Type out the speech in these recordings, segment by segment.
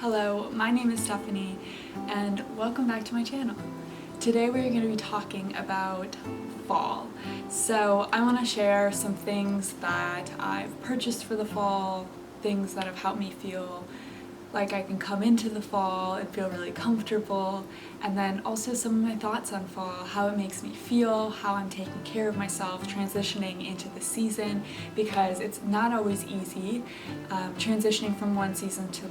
Hello, my name is Stephanie and welcome back to my channel. Today we're going to be talking about fall. So I want to share some things that I've purchased for the fall, things that have helped me feel like I can come into the fall and feel really comfortable, and then also some of my thoughts on fall, how it makes me feel, how I'm taking care of myself transitioning into the season, because it's not always easy transitioning from one season to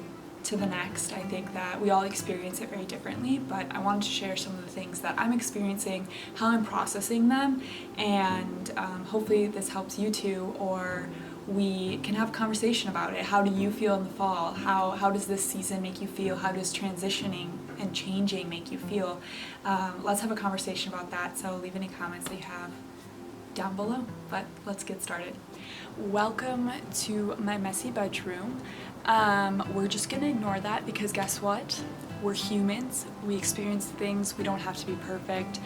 the next. I think that we all experience it very differently, but I wanted to share some of the things that I'm experiencing, how I'm processing them, and hopefully this helps you too, or we can have a conversation about it. How do you feel in the fall? How does this season make you feel? How does transitioning and changing make you feel? Let's have a conversation about that, so leave any comments that you have down below, but let's get started. Welcome to my messy bedroom. We're just gonna ignore that because guess what? We're humans, we experience things, we don't have to be perfect,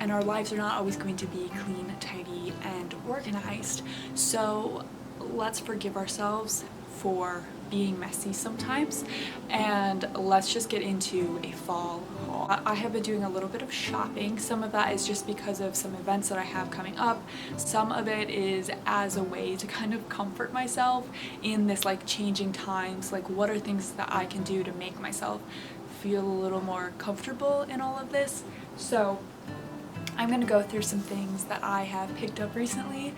and our lives are not always going to be clean, tidy, and organized. So let's forgive ourselves for being messy sometimes, and let's just get into a fall haul. I have been doing a little bit of shopping. Some of that is just because of some events that I have coming up. Some of it is as a way to kind of comfort myself in this like changing times, like what are things that I can do to make myself feel a little more comfortable in all of this. So I'm going to go through some things that I have picked up recently,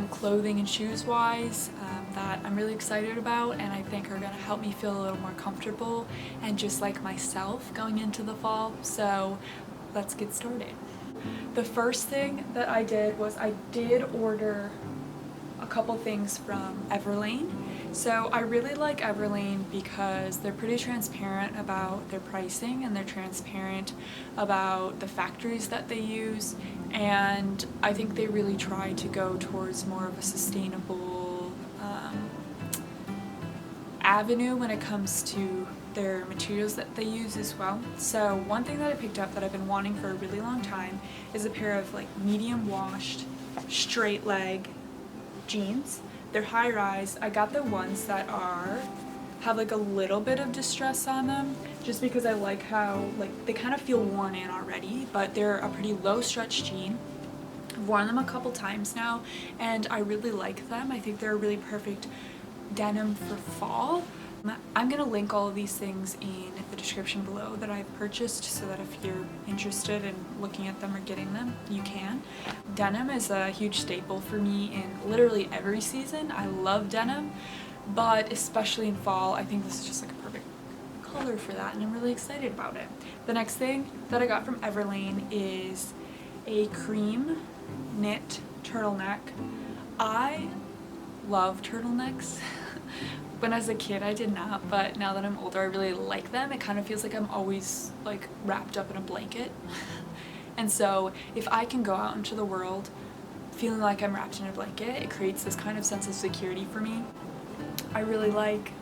clothing and shoes wise, that I'm really excited about and I think are going to help me feel a little more comfortable and just like myself going into the fall. So let's get started. The first thing that I did was I did order a couple things from Everlane. So I really like Everlane because they're pretty transparent about their pricing and they're transparent about the factories that they use, and I think they really try to go towards more of a sustainable avenue when it comes to their materials that they use as well. So one thing that I picked up that I've been wanting for a really long time is a pair of like medium washed straight leg jeans. They're high rise. I got the ones that have like a little bit of distress on them just because I like how like they kind of feel worn in already, but they're a pretty low stretch jean. I've worn them a couple times now and I really like them. I think they're a really perfect denim for fall. I'm gonna link all of these things in the description below that I've purchased so that if you're interested in looking at them or getting them, you can. Denim is a huge staple for me in literally every season. I love denim, but especially in fall, I think this is just like a perfect color for that and I'm really excited about it. The next thing that I got from Everlane is a cream knit turtleneck. I love turtlenecks. When I was a kid I did not, but now that I'm older I really like them. It kind of feels like I'm always like wrapped up in a blanket. And so if I can go out into the world feeling like I'm wrapped in a blanket, it creates this kind of sense of security for me. I really like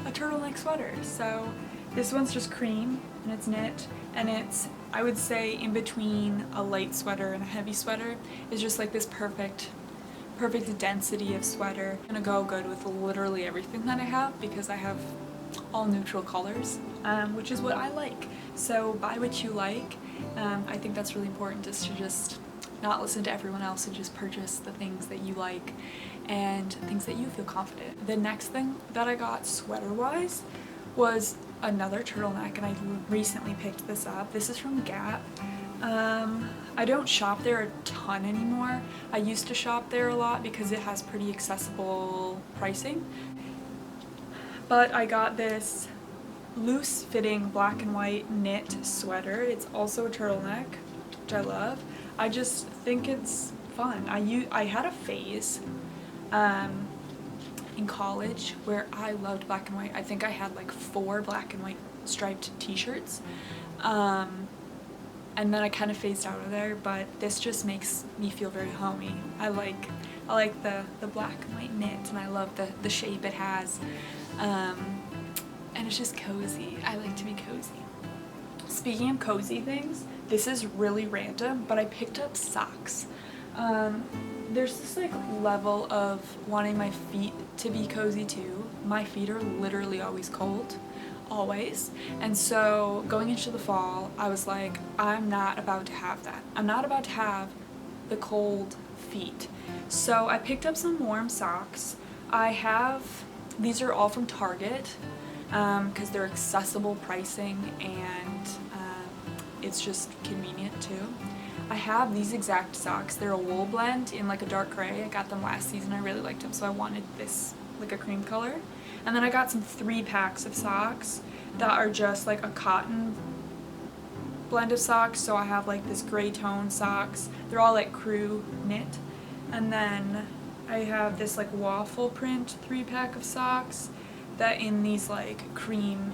a turtleneck sweater. So this one's just cream and it's knit, and it's, I would say, in between a light sweater and a heavy sweater. It's just like this perfect density of sweater. I'm gonna go good with literally everything that I have because I have all neutral colors, which is what I like. So buy what you like. I think that's really important, is to just not listen to everyone else and just purchase the things that you like and things that you feel confident. The next thing that I got sweater wise was another turtleneck, and I recently picked this up. This is from Gap. I don't shop there a ton anymore. I used to shop there a lot because it has pretty accessible pricing. But I got this loose fitting black and white knit sweater. It's also a turtleneck, which I love. I just think it's fun. I had a phase in college where I loved black and white. I think I had like 4 black and white striped t-shirts. And then I kind of phased out of there, but this just makes me feel very homey. I like the black and white knit, and I love the shape it has. And it's just cozy. I like to be cozy. Speaking of cozy things, this is really random, but I picked up socks. There's this like level of wanting my feet to be cozy too. My feet are literally always cold. always. And so going into the fall, I was like, I'm not about to have that. I'm not about to have the cold feet. So I picked up some warm socks. These are all from Target because they're accessible pricing and it's just convenient too. I have these exact socks. They're a wool blend in like a dark gray. I got them last season. I really liked them, so I wanted this like a cream color. And then I got some 3 packs of socks that are just like a cotton blend of socks. So I have like this gray tone socks. They're all like crew knit. And then I have this like waffle print 3-pack of socks that in these like cream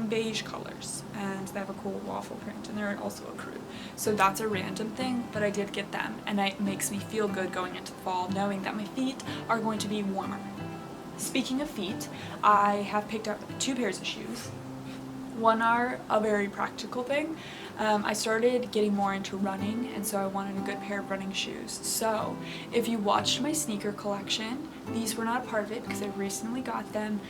beige colors, and they have a cool waffle print, and they're also a crew. So that's a random thing, but I did get them, and it makes me feel good going into the fall knowing that my feet are going to be warmer. Speaking of feet, I have picked up 2 pairs of shoes. One are a very practical thing. I started getting more into running, and so I wanted a good pair of running shoes. So if you watched my sneaker collection, these were not a part of it because I recently got them,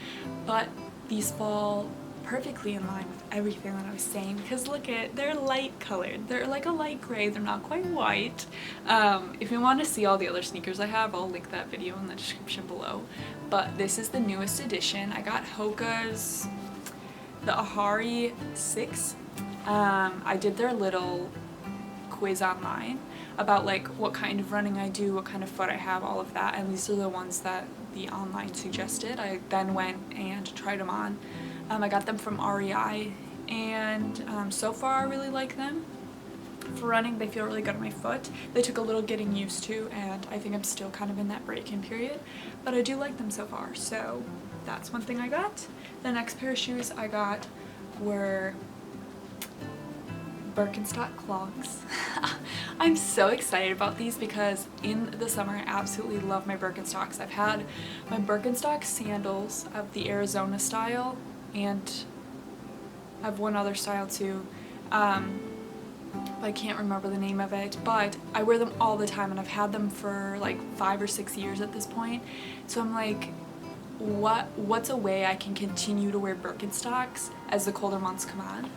but these fall perfectly in line with everything that I was saying, because look they're light colored. They're like a light gray, they're not quite white. If you want to see all the other sneakers I have, I'll link that video in the description below. But this is the newest edition. I got Hoka's, the Ahari 6. I did their little quiz online about like what kind of running I do, what kind of foot I have, all of that, and these are the ones that the online suggested. I then went and tried them on. I got them from REI, and so far I really like them. For running, they feel really good on my foot. They took a little getting used to, and I think I'm still kind of in that break-in period, but I do like them so far, so that's one thing I got. The next pair of shoes I got were Birkenstock clogs. I'm so excited about these because in the summer I absolutely love my Birkenstocks. I've had my Birkenstock sandals of the Arizona style, and I have one other style too. I can't remember the name of it, but I wear them all the time, and I've had them for like 5 or 6 years at this point. So I'm like, what's a way I can continue to wear Birkenstocks as the colder months come on?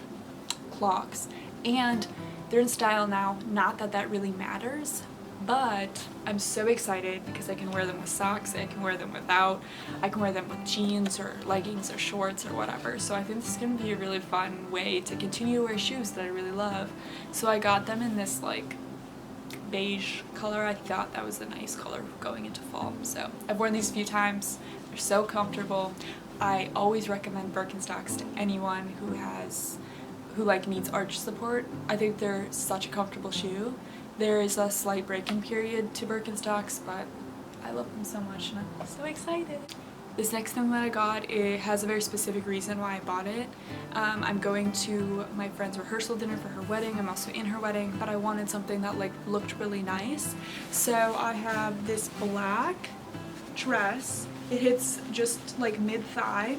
Clogs. And they're in style now, not that that really matters, but I'm so excited because I can wear them with socks, I can wear them without, I can wear them with jeans or leggings or shorts or whatever. So I think this is going to be a really fun way to continue to wear shoes that I really love. So I got them in this like beige color. I thought that was a nice color going into fall. So I've worn these a few times. They're so comfortable. I always recommend Birkenstocks to anyone who like needs arch support. I think they're such a comfortable shoe. There is a slight break-in period to Birkenstocks, but I love them so much and I'm so excited. This next thing that I got, it has a very specific reason why I bought it. I'm going to my friend's rehearsal dinner for her wedding. I'm also in her wedding, but I wanted something that like looked really nice. So I have this black dress. It hits just like mid-thigh.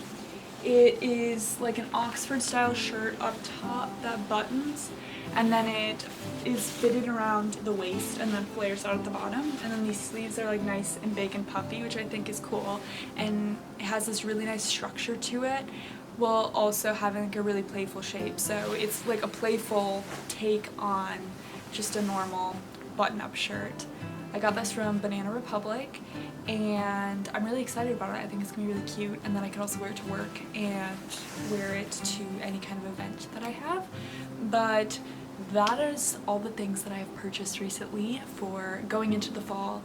It is like an Oxford style shirt up top that buttons, and then it is fitted around the waist and then flares out at the bottom, and then these sleeves are like nice and big and puffy, which I think is cool, and it has this really nice structure to it while also having like a really playful shape. So it's like a playful take on just a normal button-up shirt. I got this from Banana Republic, and I'm really excited about it. I think it's going to be really cute, and then I can also wear it to work and wear it to any kind of event that I have. But that is all the things that I have purchased recently for going into the fall.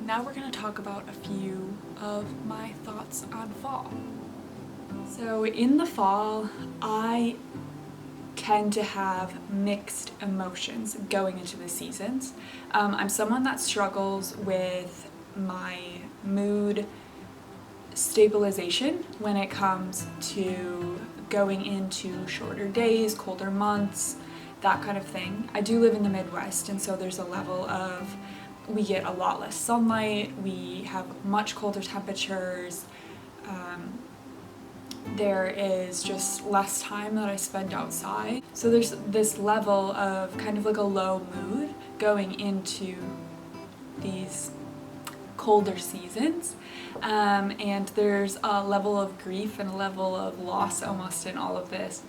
Now we're going to talk about a few of my thoughts on fall. So in the fall, I tend to have mixed emotions going into the seasons. I'm someone that struggles with my mood stabilization when it comes to going into shorter days, colder months, that kind of thing. I do live in the Midwest, and so there's a level of, we get a lot less sunlight, we have much colder temperatures, there is just less time that I spend outside. So there's this level of kind of like a low mood going into these colder seasons, and there's a level of grief and a level of loss almost in all of this.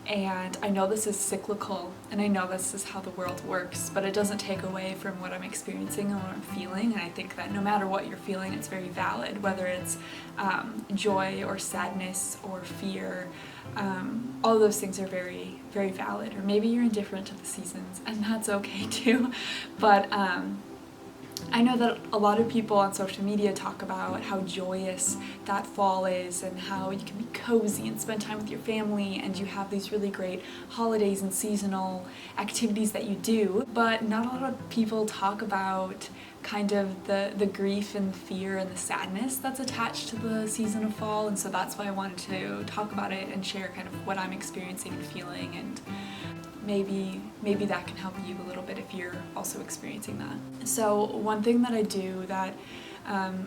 And I know this is cyclical, and I know this is how the world works, but it doesn't take away from what I'm experiencing and what I'm feeling. And I think that no matter what you're feeling, it's very valid, whether it's joy or sadness or fear. All of those things are very, very valid. Or maybe you're indifferent to the seasons, and that's okay too. But I know that a lot of people on social media talk about how joyous that fall is and how you can be cozy and spend time with your family, and you have these really great holidays and seasonal activities that you do, but not a lot of people talk about kind of the grief and fear and the sadness that's attached to the season of fall. And so that's why I wanted to talk about it and share kind of what I'm experiencing and feeling, and maybe that can help you a little bit if you're also experiencing that. So one thing that I do that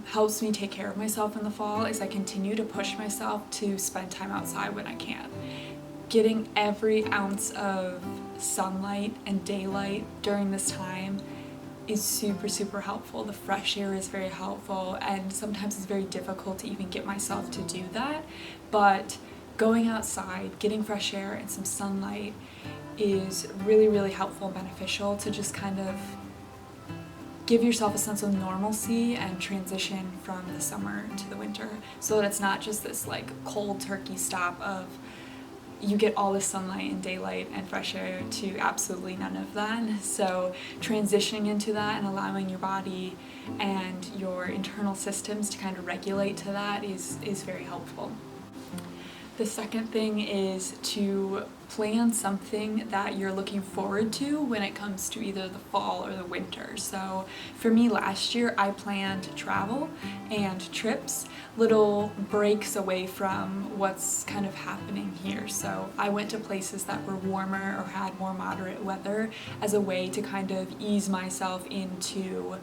helps me take care of myself in the fall is I continue to push myself to spend time outside when I can. Getting every ounce of sunlight and daylight during this time is super, super helpful. The fresh air is very helpful, and sometimes it's very difficult to even get myself to do that, but going outside, getting fresh air and some sunlight is really, really helpful and beneficial to just kind of give yourself a sense of normalcy and transition from the summer to the winter, so that it's not just this like cold turkey stop of you get all the sunlight and daylight and fresh air to absolutely none of that. So transitioning into that and allowing your body and your internal systems to kind of regulate to that is very helpful. The second thing is to plan something that you're looking forward to when it comes to either the fall or the winter. So for me last year, I planned travel and trips, little breaks away from what's kind of happening here. So I went to places that were warmer or had more moderate weather as a way to kind of ease myself into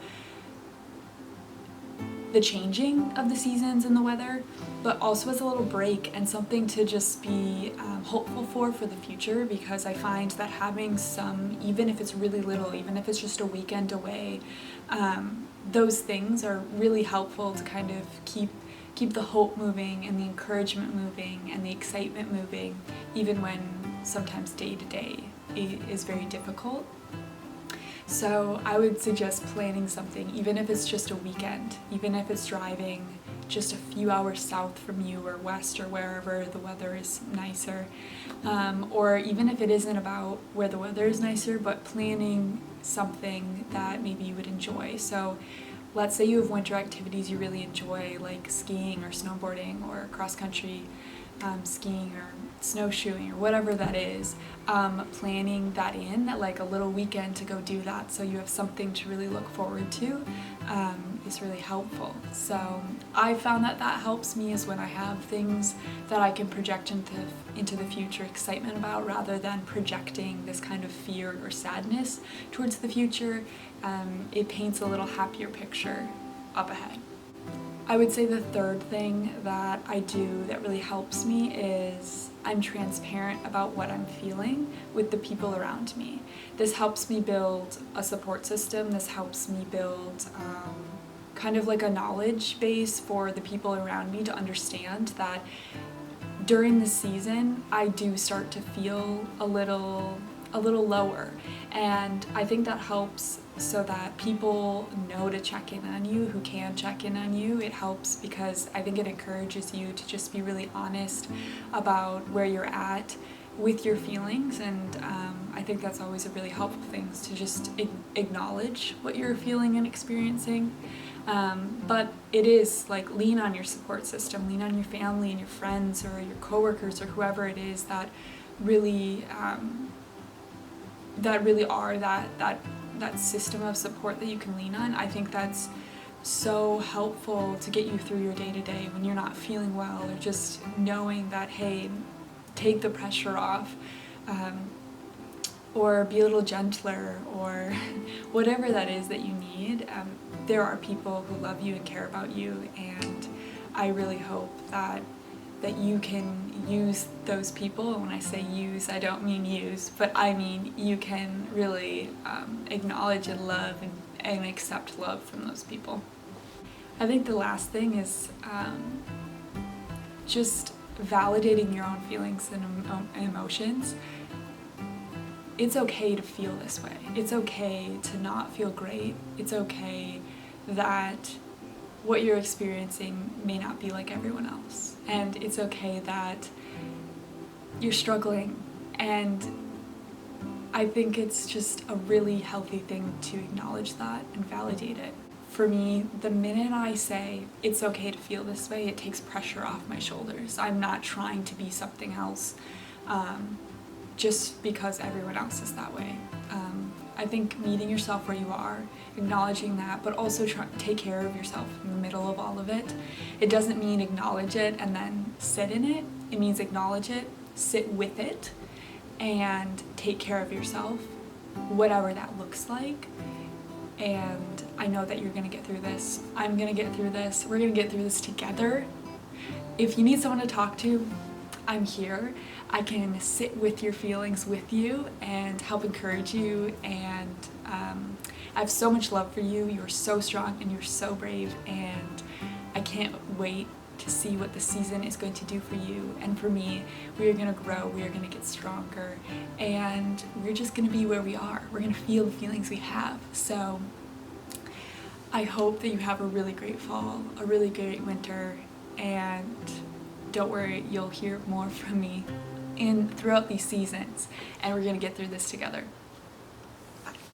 the changing of the seasons and the weather, but also as a little break and something to just be hopeful for the future, because I find that having some, even if it's really little, even if it's just a weekend away, those things are really helpful to kind of keep the hope moving and the encouragement moving and the excitement moving, even when sometimes day to day is very difficult. So I would suggest planning something, even if it's just a weekend, even if it's driving just a few hours south from you or west or wherever the weather is nicer, or even if it isn't about where the weather is nicer, but planning something that maybe you would enjoy. So let's say you have winter activities you really enjoy, like skiing or snowboarding or cross-country skiing or snowshoeing or whatever that is, planning that in, like a little weekend to go do that so you have something to really look forward to, is really helpful. So I found that helps me is when I have things that I can project into the future excitement about, rather than projecting this kind of fear or sadness towards the future. It paints a little happier picture up ahead. I would say the third thing that I do that really helps me is I'm transparent about what I'm feeling with the people around me. This helps me build a support system. This helps me build kind of like a knowledge base for the people around me to understand that during the season I do start to feel a little lower, and I think that helps so that people know to check in on you who can check in on you. It helps because I think it encourages you to just be really honest about where you're at with your feelings, and I think that's always a really helpful thing, to just acknowledge what you're feeling and experiencing. But it is like, lean on your support system, lean on your family and your friends or your coworkers or whoever it is that really are that system of support that you can lean on. I think that's so helpful to get you through your day-to-day when you're not feeling well, or just knowing that, hey, take the pressure off, or be a little gentler, or whatever that is that you need. There are people who love you and care about you, and I really hope that you can use those people. And when I say use, I don't mean use, but I mean you can really acknowledge and love and accept love from those people. I think the last thing is just validating your own feelings and emotions. It's okay to feel this way. It's okay to not feel great. It's okay that what you're experiencing may not be like everyone else. And it's okay that you're struggling. And I think it's just a really healthy thing to acknowledge that and validate it. For me, the minute I say it's okay to feel this way, it takes pressure off my shoulders. I'm not trying to be something else just because everyone else is that way. I think meeting yourself where you are, acknowledging that, but also take care of yourself in the middle of all of it. It doesn't mean acknowledge it and then sit in it. It means acknowledge it, sit with it, and take care of yourself, whatever that looks like. And I know that you're gonna get through this. I'm gonna get through this. We're gonna get through this together. If you need someone to talk to, I'm here. I can sit with your feelings with you and help encourage you, and I have so much love for you. You're so strong and you're so brave, and I can't wait to see what the season is going to do for you and for me. We are going to grow, we are going to get stronger, and we're just going to be where we are. We're going to feel the feelings we have. So I hope that you have a really great fall, a really great winter, and don't worry, you'll hear more from me throughout these seasons, and we're going to get through this together.